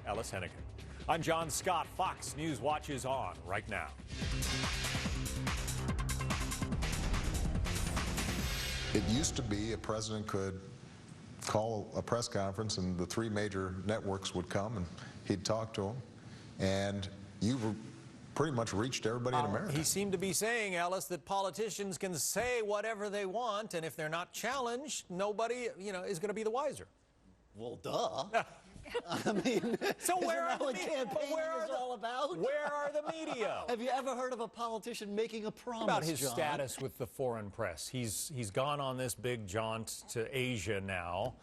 Ellis Henican. I'm John Scott. Fox News Watch is on right now. It used to be a president could call a press conference and the three major networks would come and he'd talk to them, and you pretty much reached everybody in America. He seemed to be saying, Ellis, that politicians can say whatever they want, and if they're not challenged, nobody, is going to be the wiser. Well, duh. I mean, so where are what campaigning is all about? Where are the media? Have you ever heard of a politician making a promise, about his John? status with the foreign press? He's gone on this big jaunt to Asia now.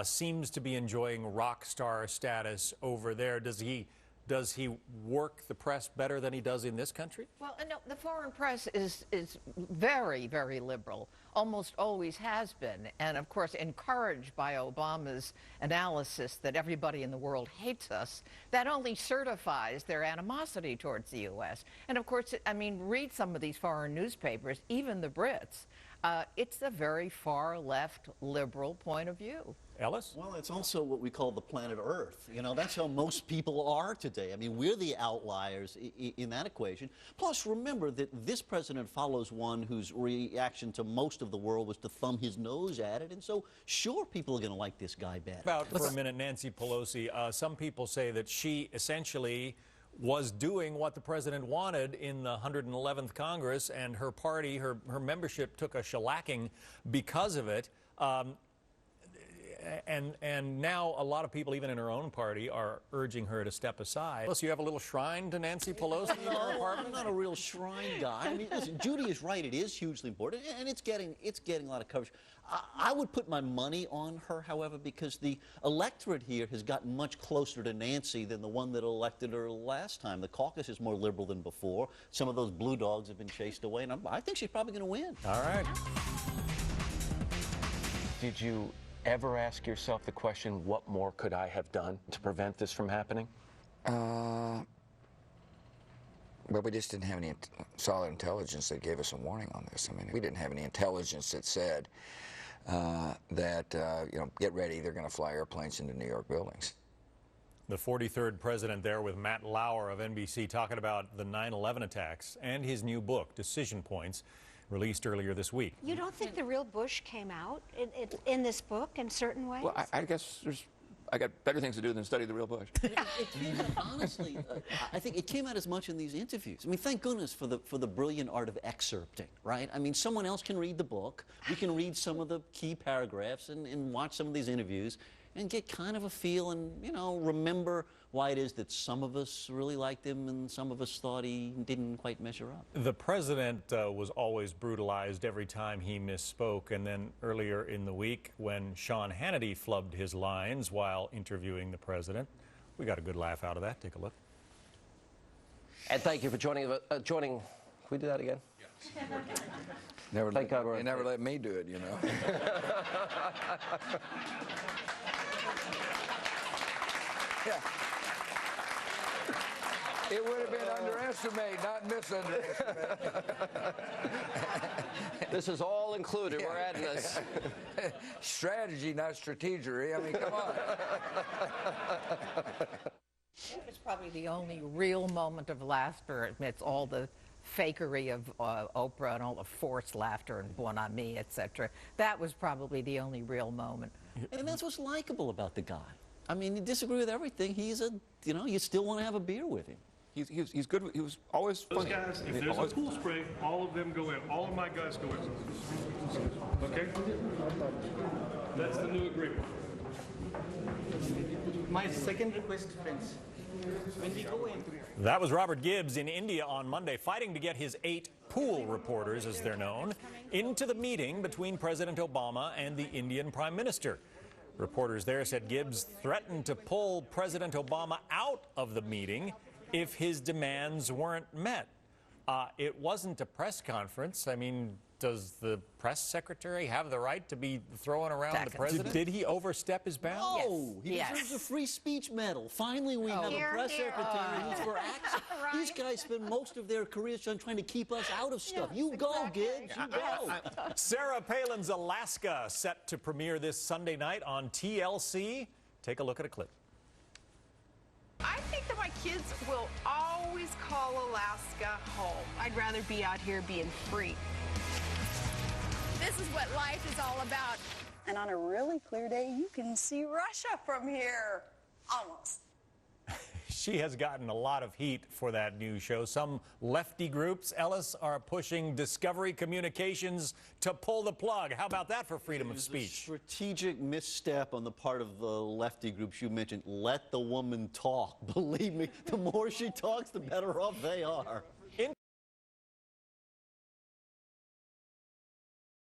Seems to be enjoying rock star status over there. Does he work the press better than he does in this country? Well, no, the foreign press is very, very liberal, almost always has been, and of course encouraged by Obama's analysis that everybody in the world hates us. That only certifies their animosity towards the U.S. And of course, I mean, read some of these foreign newspapers, even the Brits. It's a very far left liberal point of view. Ellis? Well, it's also what we call the planet Earth. That's how most people are today. I mean, we're the outliers in that equation. Plus, remember that this president follows one whose reaction to most of the world was to thumb his nose at it. And so, sure, people are going to like this guy better. For a minute, Nancy Pelosi, some people say that she essentially was doing what the president wanted in the 111th Congress, and her party, her membership took a shellacking because of it. And now a lot of people, even in her own party, are urging her to step aside. So you have a little shrine to Nancy Pelosi in your apartment? I'm not a real shrine guy. I mean, listen, Judy is right. It is hugely important, and it's getting a lot of coverage. I would put my money on her, however, because the electorate here has gotten much closer to Nancy than the one that elected her last time. The caucus is more liberal than before. Some of those blue dogs have been chased away, and I think she's probably going to win. All right. Did you ever ask yourself the question, what more could I have done to prevent this from happening? Well, we just didn't have any solid intelligence that gave us a warning on this. I mean, we didn't have any intelligence that said get ready, they're going to fly airplanes into New York buildings. The 43rd president there with Matt Lauer of NBC talking about the 9/11 attacks and his new book, Decision Points, released earlier this week. You don't think the real Bush came out in this book in certain ways? Well, I guess I got better things to do than study the real Bush. It came out, honestly, I think it came out as much in these interviews. I mean, thank goodness for the brilliant art of excerpting, right? I mean, someone else can read the book. We can read some of the key paragraphs and watch some of these interviews and get kind of a feel and, remember why it is that some of us really liked him and some of us thought he didn't quite measure up. The president was always brutalized every time he misspoke, and then earlier in the week when Sean Hannity flubbed his lines while interviewing the president, we got a good laugh out of that. Take a look. And thank you for joining. Can we do that again? Yes. Thank God they never let me do it, Yeah. It would have been underestimate, not misunderestimate. This is all included. Yeah. We're adding this. Strategy, not strategery. I mean, come on. It was probably the only real moment of laughter amidst all the fakery of Oprah and all the forced laughter and bon ami, etc. That was probably the only real moment. And that's what's likable about the guy. I mean, you disagree with everything. He's you still want to have a beer with him. He's good. He was always funny. Those guys, if there's a pool spray, all of them go in. All of my guys go in. Okay? That's the new agreement. My second request, friends. When we go in. That was Robert Gibbs in India on Monday, fighting to get his 8 pool reporters, as they're known, into the meeting between President Obama and the Indian Prime Minister. Reporters there said Gibbs threatened to pull President Obama out of the meeting if his demands weren't met. It wasn't a press conference. I mean, does the press secretary have the right to be throwing around the president? Did he overstep his bounds? No, he deserves a free speech medal. Finally, we have a press secretary who's for action. Right. These guys spend most of their careers trying to keep us out of stuff. You go, Gibbs, you go. Sarah Palin's Alaska set to premiere this Sunday night on TLC. Take a look at a clip. kids will always call Alaska home. I'd rather be out here being free. This is what life is all about. And on a really clear day, you can see Russia from here. Almost. She has gotten a lot of heat for that new show. Some lefty groups, Ellis, are pushing Discovery Communications to pull the plug. How about that for freedom of speech? A strategic misstep on the part of the lefty groups you mentioned. Let the woman talk. Believe me, the more she talks, the better off they are.